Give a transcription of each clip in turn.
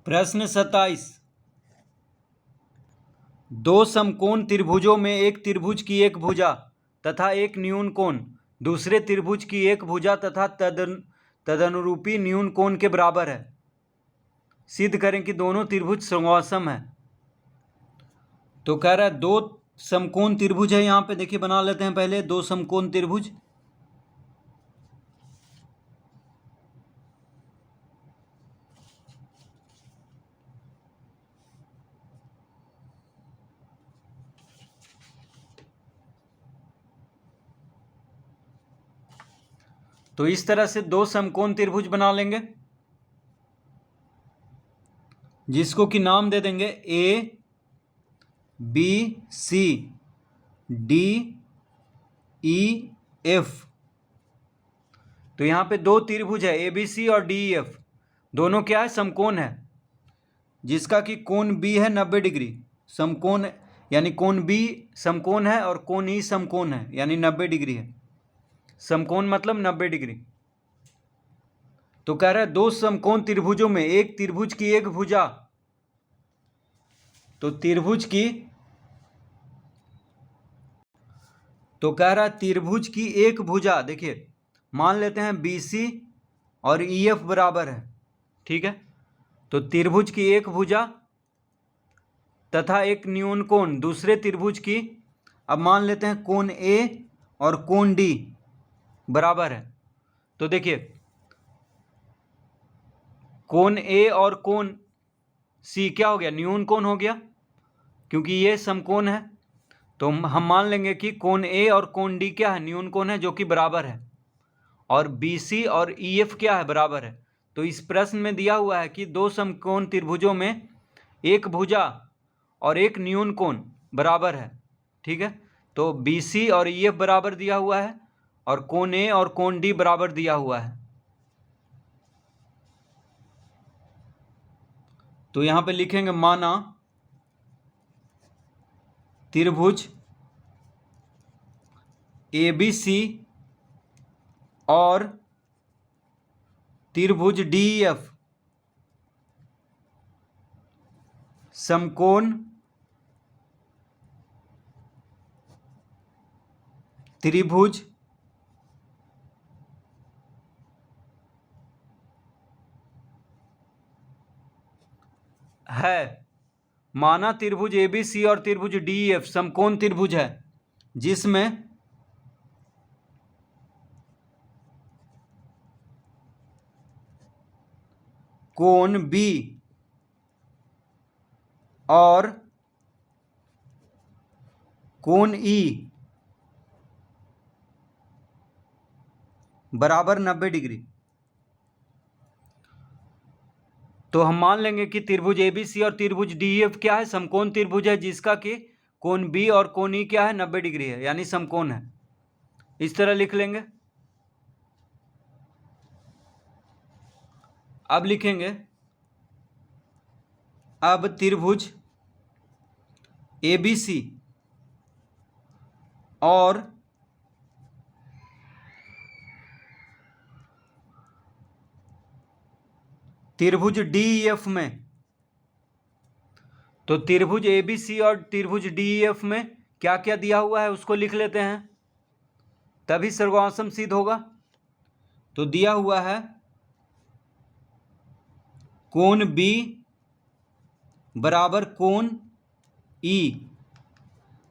प्रश्न 27। दो समकोण त्रिभुजों में एक त्रिभुज की एक भुजा तथा एक न्यून कोण दूसरे त्रिभुज की एक भुजा तथा तदनुरूपी न्यून कोण के बराबर है। सिद्ध करें कि दोनों त्रिभुज समसम है। तो कह रहा है दो समकोण त्रिभुज है। यहाँ पे देखिए बना लेते हैं पहले दो समकोण त्रिभुज। तो इस तरह से दो समकोण त्रिभुज बना लेंगे जिसको कि नाम दे देंगे A B C D E F. तो यहाँ पे दो त्रिभुज है ए बी सी और डी ई एफ, दोनों क्या है समकोण है, जिसका कि कोण बी है 90 डिग्री। समकोण यानी कोण बी समकोण है और कोण ई समकोण है यानी 90 डिग्री है। समकोण मतलब 90 डिग्री। तो कह रहा है दो समकोण त्रिभुजों में एक त्रिभुज की एक भुजा, तो कह रहा है त्रिभुज की एक भुजा। देखिए मान लेते हैं BC और EF बराबर है, ठीक है। तो त्रिभुज की एक भुजा तथा एक न्यून कोण दूसरे त्रिभुज की, अब मान लेते हैं कोण A और कोण D बराबर है। तो देखिए कोण A और कोण C क्या हो गया, न्यून कोण हो गया, क्योंकि ये समकोण है। तो हम मान लेंगे कि कोण A और कोण D क्या है, न्यून कोण है, जो कि बराबर है। और BC और EF क्या है, बराबर है। तो इस प्रश्न में दिया हुआ है कि दो समकोण त्रिभुजों में एक भुजा और एक न्यून कोण बराबर है, ठीक है। तो BC और EF बराबर दिया हुआ है और कोण A और कोण D बराबर दिया हुआ है। तो यहाँ पे लिखेंगे माना त्रिभुज ABC और त्रिभुज DEF समकोण त्रिभुज है। माना त्रिभुज ABC और त्रिभुज DEF समकोण त्रिभुज है, जिसमें कोण B और कोण E बराबर 90 डिग्री। तो हम मान लेंगे कि त्रिभुज ABC और त्रिभुज DEF क्या है, समकोण त्रिभुज है, जिसका कि कोण B और कोण E क्या है, 90 डिग्री है, यानी समकोण है। इस तरह लिख लेंगे। अब लिखेंगे अब त्रिभुज ABC और त्रिभुज DEF में, तो त्रिभुज ABC और त्रिभुज DEF में क्या क्या दिया हुआ है उसको लिख लेते हैं, तभी सर्वसम सिद्ध होगा। तो दिया हुआ है कोण B बराबर कोण E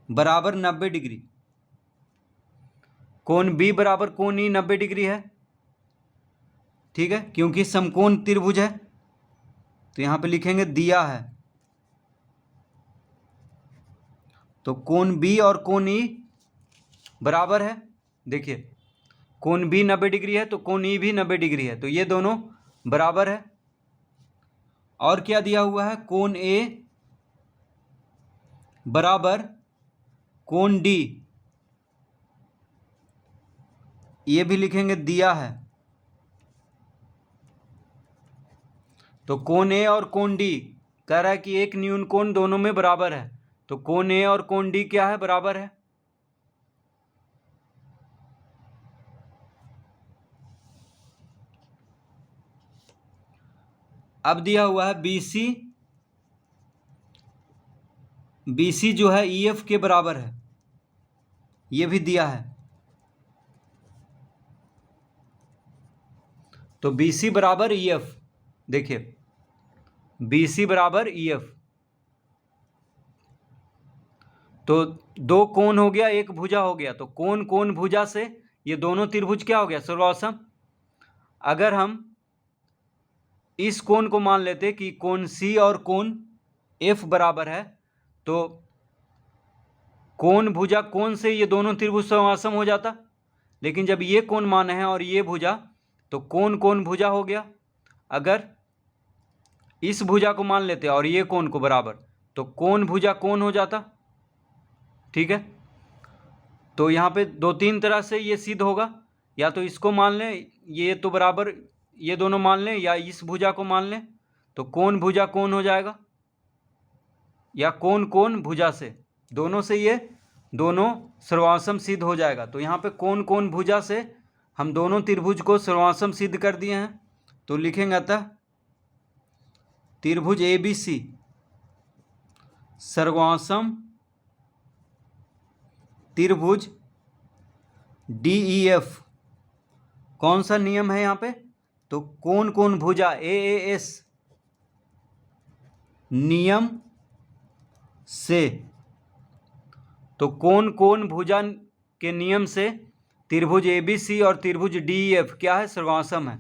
बराबर 90 डिग्री। कोण B बराबर कोण E 90 डिग्री है, ठीक है, क्योंकि समकोण त्रिभुज है। तो यहां पे लिखेंगे दिया है। तो कोण B और कोण E बराबर है। देखिए कोण B 90 डिग्री है तो कोण E भी 90 डिग्री है, तो ये दोनों बराबर है। और क्या दिया हुआ है, कोण A बराबर कोण D, ये भी लिखेंगे दिया है। तो कोण A और कोण D कह रहा है कि एक न्यून कोण दोनों में बराबर है, तो कोण A और कोण D क्या है, बराबर है। अब दिया हुआ है बी सी जो है ई एफ के बराबर है, ये भी दिया है। तो बी सी बराबर ई एफ, देखिए बी सी बराबर ई एफ, तो दो कोण हो गया, एक भुजा हो गया, तो कोण कोण भुजा से ये दोनों त्रिभुज क्या हो गया, सर्वासम। अगर हम इस कोण को मान लेते कि कोण सी और कोण एफ बराबर है, तो कोण भुजा कोण से ये दोनों त्रिभुज सर्वासम हो जाता। लेकिन जब ये कोण मान है और ये भुजा, तो कोण कोण भुजा हो गया। अगर इस भुजा को मान लेते और ये कोण को बराबर, तो कोण भुजा कोण हो जाता। ठीक है, तो यहाँ पे दो तीन तरह से ये सिद्ध होगा, या तो इसको मान लें, ये तो बराबर ये दोनों मान लें, या इस भुजा को मान लें, तो कोण भुजा कोण हो जाएगा, या कोण कोण भुजा से, दोनों से ये दोनों सर्वासम सिद्ध हो जाएगा। तो यहाँ पे कोण कोण भुजा से हम दोनों त्रिभुज को सर्वासम सिद्ध कर दिए हैं। तो लिखेंगे अतः त्रिभुज ए बी सी सर्वासम त्रिभुज डी ई एफ। कौन सा नियम है यहाँ पे, तो कोण कोण भुजा एएएस नियम से, तो कोण कोण भुजा के नियम से त्रिभुज एबीसी और त्रिभुज डीईएफ क्या है, सर्वासम है।